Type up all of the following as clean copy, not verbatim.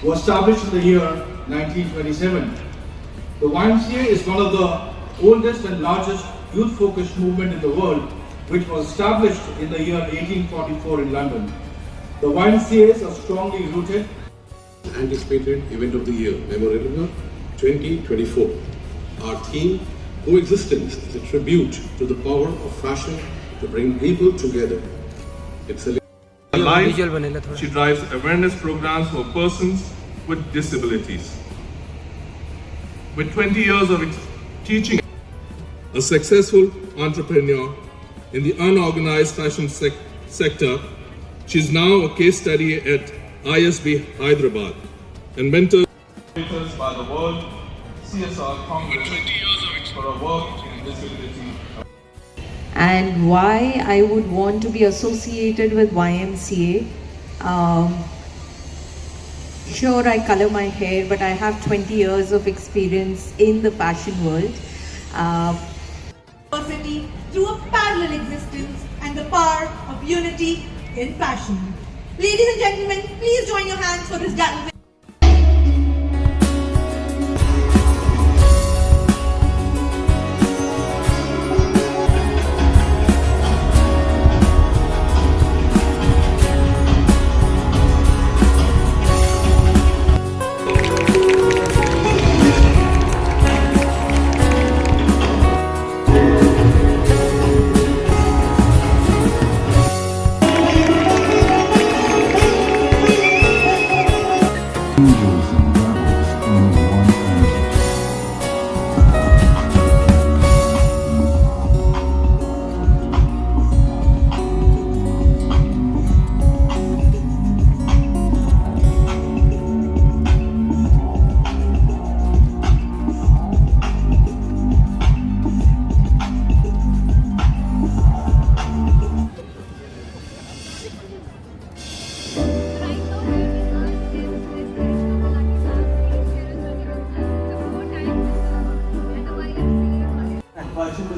was established in the year 1927. The YMCA is one of the oldest and largest youth-focused movement in the world, which was established in the year 1844 in London. The YMCAs are strongly rooted. Anticipated event of the year, Memorabilia 2024. Our theme, Coexistence, is a tribute to the power of fashion to bring people together. It's a life. She drives awareness programs for persons with disabilities. With 20 years of teaching, a successful entrepreneur in the unorganized fashion sector, she is now a case study at ISB Hyderabad and mentors by the World CSR Congress for her work in disability. And why I would want to be associated with YMCA. Sure, I color my hair, but I have 20 years of experience in the fashion world. Diversity through a parallel existence and the power of unity in fashion. Ladies and gentlemen, please join your hands for this gathering.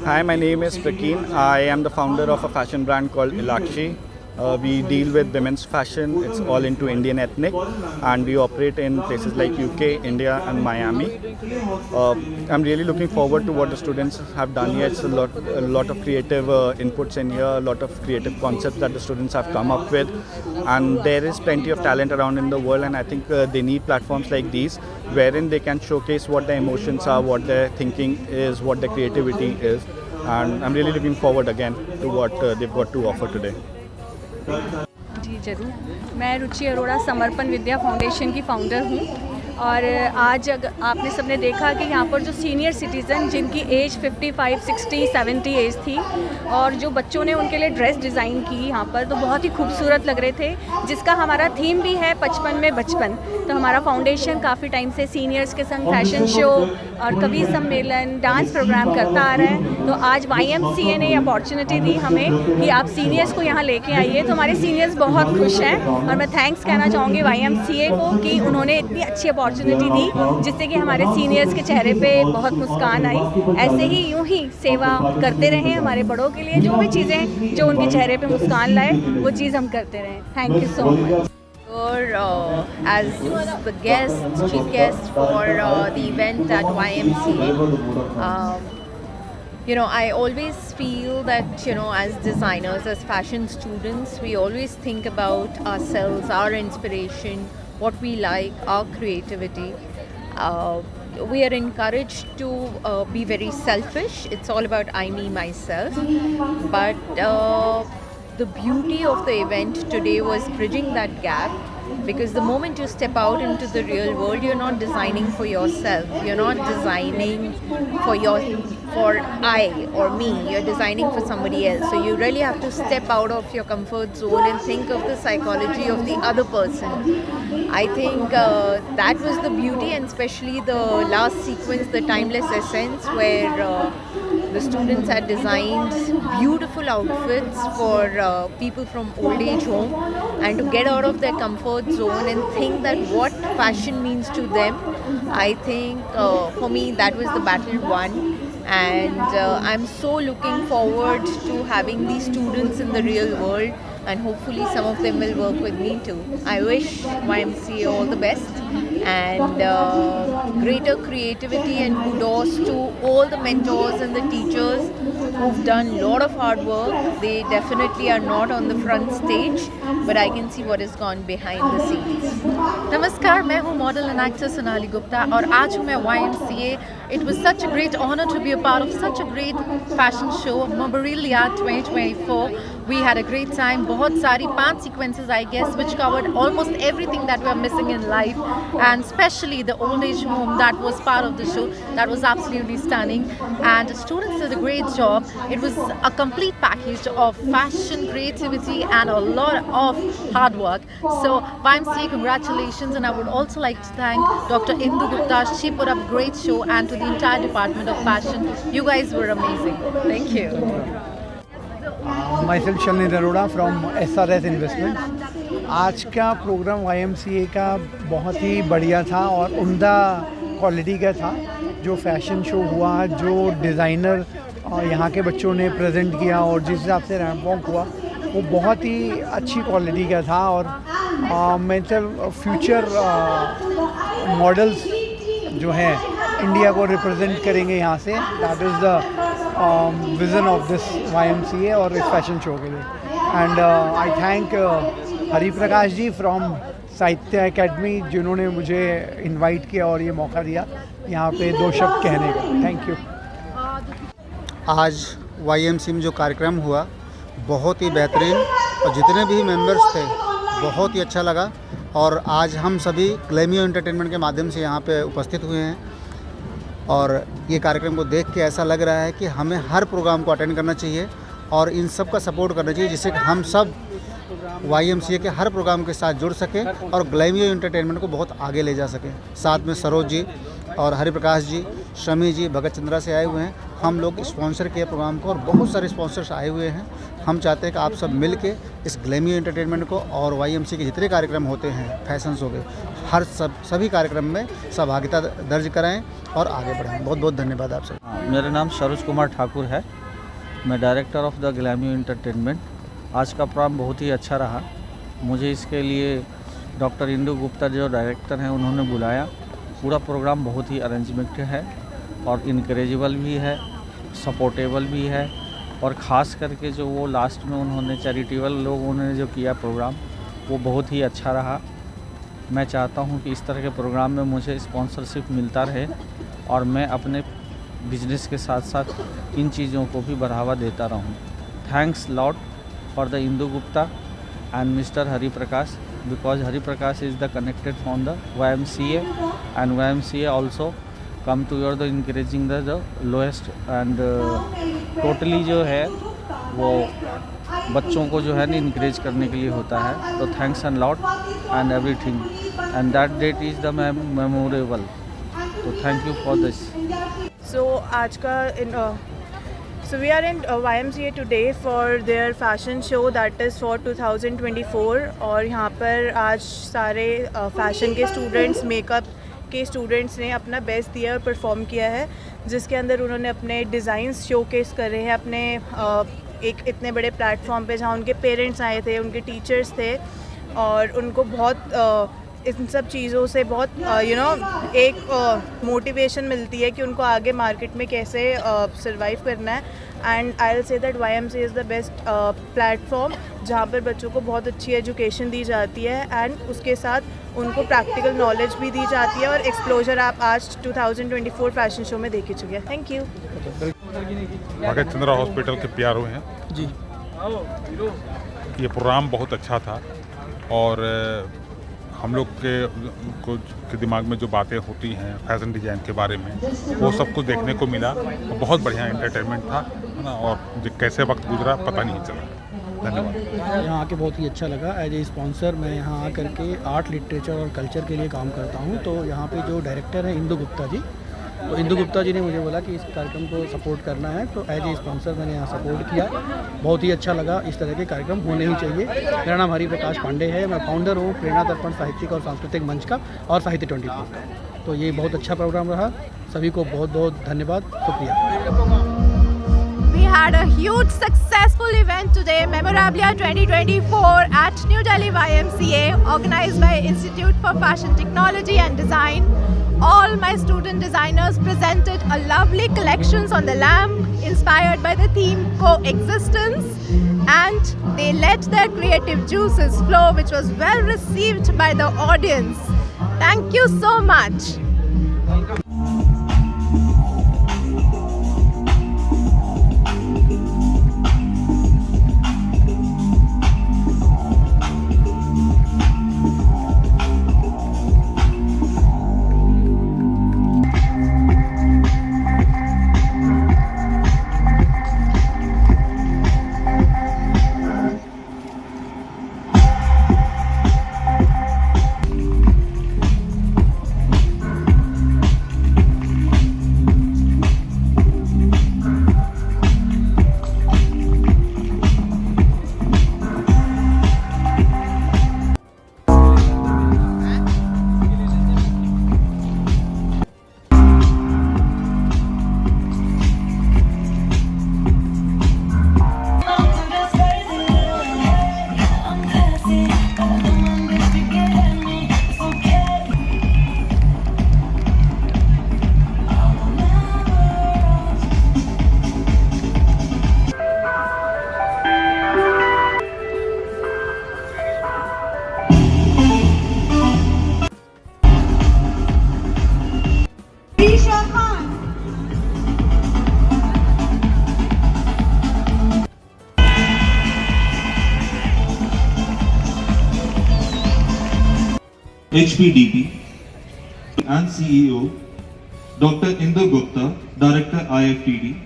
Hi, my name is Prakeen. I am the founder of a fashion brand called Ilakshi. We deal with women's fashion. It's all into Indian ethnic, and we operate in places like UK, India and Miami. I'm really looking forward to what the students have done here. It's a lot of creative inputs in here, a lot of creative concepts that the students have come up with, and there is plenty of talent around in the world, and I think they need platforms like these wherein they can showcase what their emotions are, what their thinking is, what their creativity is, and I'm really looking forward again to what they've got to offer today. जी ज़रूर, मैं रुचि अरोड़ा समर्पण विद्या foundation की founder हूँ और आज आपने सबने देखा कि यहाँ पर जो सीनियर सिटीज़न जिनकी एज 55, 60, 70 एज थी और जो बच्चों ने उनके लिए ड्रेस डिज़ाइन की यहाँ पर, तो बहुत ही खूबसूरत लग रहे थे, जिसका हमारा थीम भी है 55 में बचपन। तो हमारा फाउंडेशन काफ़ी टाइम से सीनियर्स के संग फैशन शो और कवि सम्मेलन, डांस प्रोग्राम करता आ रहा है। तो आज YMCA ने अपॉर्चुनिटी दी हमें कि आप सीनियर्स को यहाँ लेके आइए, तो हमारे सीनियर्स बहुत खुश हैं और मैं थैंक्स कहना चाहूँगी YMCA को कि उन्होंने इतनी अच्छी अपॉर्चुनिटी दी जिससे कि हमारे सीनियर्स के चेहरे पे बहुत मुस्कान आई। ऐसे ही यूं ही सेवा करते रहें हमारे बड़ों के लिए, जो भी चीज़ें जो उनके चेहरे पे मुस्कान लाए वो चीज़ हम करते रहें। Thank you so much. Or as the guest, chief guest for the event at YMCA. You know, I always feel that, you know, as designers, as fashion students, we always think about ourselves, our inspiration, what we like, our creativity. We are encouraged to be very selfish. It's all about I, me, myself. But the beauty of the event today was bridging that gap, because the moment you step out into the real world, you're not designing for yourself, you're not designing for I or me, you're designing for somebody else. So you really have to step out of your comfort zone and think of the psychology of the other person. I think that was the beauty, and especially the last sequence, the timeless essence, where the students had designed beautiful outfits for people from old age home, and to get out of their comfort zone and think that what fashion means to them. I think for me that was the battle won, and I'm so looking forward to having these students in the real world, and hopefully some of them will work with me too. I wish YMCA all the best and greater creativity and kudos to all the mentors and the teachers who've done a lot of hard work. They definitely are not on the front stage, but I can see what has gone behind the scenes. नमस्कार, मैं हूँ model and actor Sonali Gupta और आज हूँ मैं YMCA. It was such a great honor to be a part of such a great fashion show, Mobilia 2024. We had a great time. बहुत सारी 5 sequences I guess which covered almost everything that we are missing in life, and especially the old age home that was part of the show. That was absolutely stunning and the students did a great job. It was a complete package of fashion, creativity and a lot of hard work. So YMCA, congratulations, and I would also like to thank Dr. Indu Gupta. She put up a great show, and to the entire department of fashion. You guys were amazing. Thank you. Myself Shalini Arora from SRS Investments. आज का programme YMCA का बहुत ही बढ़िया था और उम्दा quality का था. जो फैशन शो हुआ, जो डिज़ाइनर यहाँ के बच्चों ने प्रेजेंट किया और जिस हिसाब से रैंप वॉक हुआ वो बहुत ही अच्छी क्वालिटी का था. और मतलब फ्यूचर मॉडल्स जो हैं इंडिया को रिप्रेजेंट करेंगे यहाँ से. That is the vision of this YMCA और इस फैशन शो के लिए. And I thank Hari Prakash ji from Sahitya Akademi जिन्होंने मुझे इनवाइट किया और ये मौका दिया यहाँ पे 2 शब्द कहने का. Thank you. आज YMCA में जो कार्यक्रम हुआ बहुत ही बेहतरीन और जितने भी मेंबर्स थे बहुत ही अच्छा लगा. और आज हम सभी ग्लैमियो एंटरटेनमेंट के माध्यम से यहाँ पे उपस्थित हुए हैं और ये कार्यक्रम को देख के ऐसा लग रहा है कि हमें हर प्रोग्राम को अटेंड करना चाहिए और इन सब का सपोर्ट करना चाहिए जिससे कि हम सब YMCA के हर प्रोग्राम के साथ जुड़ सकें और ग्लैमियो एंटरटेनमेंट को बहुत आगे ले जा सकें. साथ में सरोज जी और हरिप्रकाश जी, शमी जी, भगत चंद्रा से आए हुए हैं. हम लोग स्पॉन्सर किए प्रोग्राम को और बहुत सारे स्पॉन्सर्स आए हुए हैं. हम चाहते हैं कि आप सब मिल के इस ग्लैमियो एंटरटेनमेंट को और YMCA के जितने कार्यक्रम होते हैं, फैशंस हो गए, हर सभी कार्यक्रम में सहभागिता दर्ज कराएं और आगे बढ़ें. बहुत बहुत धन्यवाद आप सब. मेरा नाम सरोज कुमार ठाकुर है. मैं डायरेक्टर ऑफ द ग्लैमियो एंटरटेनमेंट. आज का प्रोग्राम बहुत ही अच्छा रहा. मुझे इसके लिए डॉक्टर इंदु गुप्ता जो डायरेक्टर हैं उन्होंने बुलाया. पूरा प्रोग्राम बहुत ही अरेंजमेंट है और इनकरेजेबल भी है, सपोर्टेबल भी है और ख़ास करके जो वो लास्ट में उन्होंने चैरिटेबल लोगों ने जो किया प्रोग्राम वो बहुत ही अच्छा रहा. मैं चाहता हूँ कि इस तरह के प्रोग्राम में मुझे स्पॉन्सरशिप मिलता रहे और मैं अपने बिजनेस के साथ साथ इन चीज़ों को भी बढ़ावा देता रहूँ. Thanks lot for the Indu Gupta and Mr. Hari Prakash, because Hari Prakash is the connected from the YMCA and YMCA also come to your the encouraging the lowest and totally जो है वो बच्चों को जो है ना encourage करने के लिए होता है. तो thanks and lot and everything and that that is the memorable. तो थैंक यू फॉर दिस. सो आज का So we are in YMCA today for their fashion show that is for 2024 और यहाँ पर आज सारे फैशन के स्टूडेंट्स, मेकअप के स्टूडेंट्स ने अपना बेस्ट दिया और परफॉर्म किया है जिसके अंदर उन्होंने अपने डिज़ाइंस शोकेस करे हैं अपने एक इतने बड़े प्लेटफॉर्म पे जहाँ उनके पेरेंट्स आए थे, उनके टीचर्स थे और उनको बहुत इन सब चीज़ों से बहुत एक मोटिवेशन मिलती है कि उनको आगे मार्केट में कैसे सर्वाइव करना है. And I will say that YMCA is the best platform जहाँ पर बच्चों को बहुत अच्छी एजुकेशन दी जाती है एंड उसके साथ उनको प्रैक्टिकल नॉलेज भी दी जाती है और एक्सप्लोजर आप आज 2024 फैशन शो में देख ही चुके हैं. Thank you. Bhagat Chandra hospital के प्यारों हैं जी. ये प्रोग्राम बहुत अच्छा था और हम लोग के दिमाग में जो बातें होती हैं फैशन डिज़ाइन के बारे में वो सब कुछ देखने को मिला. बहुत बढ़िया एंटरटेनमेंट था है ना और कैसे वक्त गुजरा पता नहीं चला. धन्यवाद. यहाँ आके बहुत ही अच्छा लगा. एज ए स्पॉन्सर मैं यहाँ आकर के आर्ट, लिटरेचर और कल्चर के लिए काम करता हूँ. तो यहाँ पे जो डायरेक्टर हैं इंदु गुप्ता जी, तो इंदु गुप्ता जी ने मुझे बोला कि इस कार्यक्रम को सपोर्ट करना है तो एज ए स्पॉन्सर मैंने यहाँ सपोर्ट किया. बहुत ही अच्छा लगा. इस तरह के कार्यक्रम होने ही चाहिए. मेरा नाम हरि प्रकाश पांडे है. मैं फाउंडर हूँ प्रेरणा दर्पण साहित्यिक और सांस्कृतिक मंच का और साहित्य 24 का. तो ये बहुत अच्छा प्रोग्राम रहा. सभी को बहुत बहुत धन्यवाद. शुक्रिया. had a huge successful event today, Memorabilia 2024 at New Delhi YMCA, organized by Institute for Fashion Technology and Design. All my student designers presented a lovely collections on the lamp inspired by the theme coexistence, and they let their creative juices flow, which was well received by the audience. Thank you so much. HPDP and CEO, Dr. Indu Gupta, Director IFTD,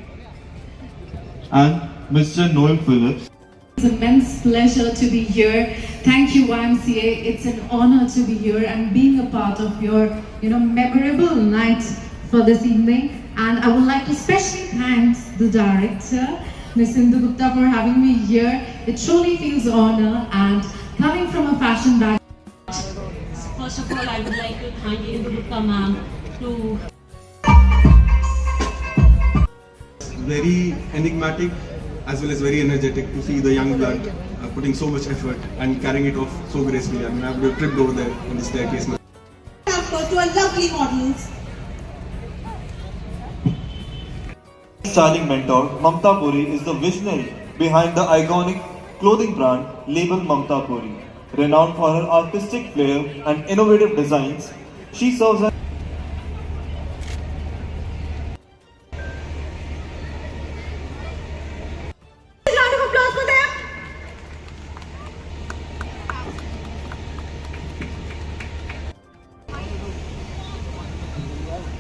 and Mr. Noel Phillips. It's an immense pleasure to be here. Thank you, YMCA. It's an honor to be here and being a part of your, memorable night for this evening. And I would like to especially thank the director, Ms. Indu Gupta, for having me here. It truly feels honor, and coming from a fashion background. First of all, I would like to thank Indu Gupta ma'am to very enigmatic as well as very energetic to see the young blood putting so much effort and carrying it off so gracefully. I mean, I've tripped over there on the staircase. To our lovely models. Styling mentor Mamta Puri is the visionary behind the iconic clothing brand label Mamta Puri. Renowned for her artistic flair and innovative designs, she serves as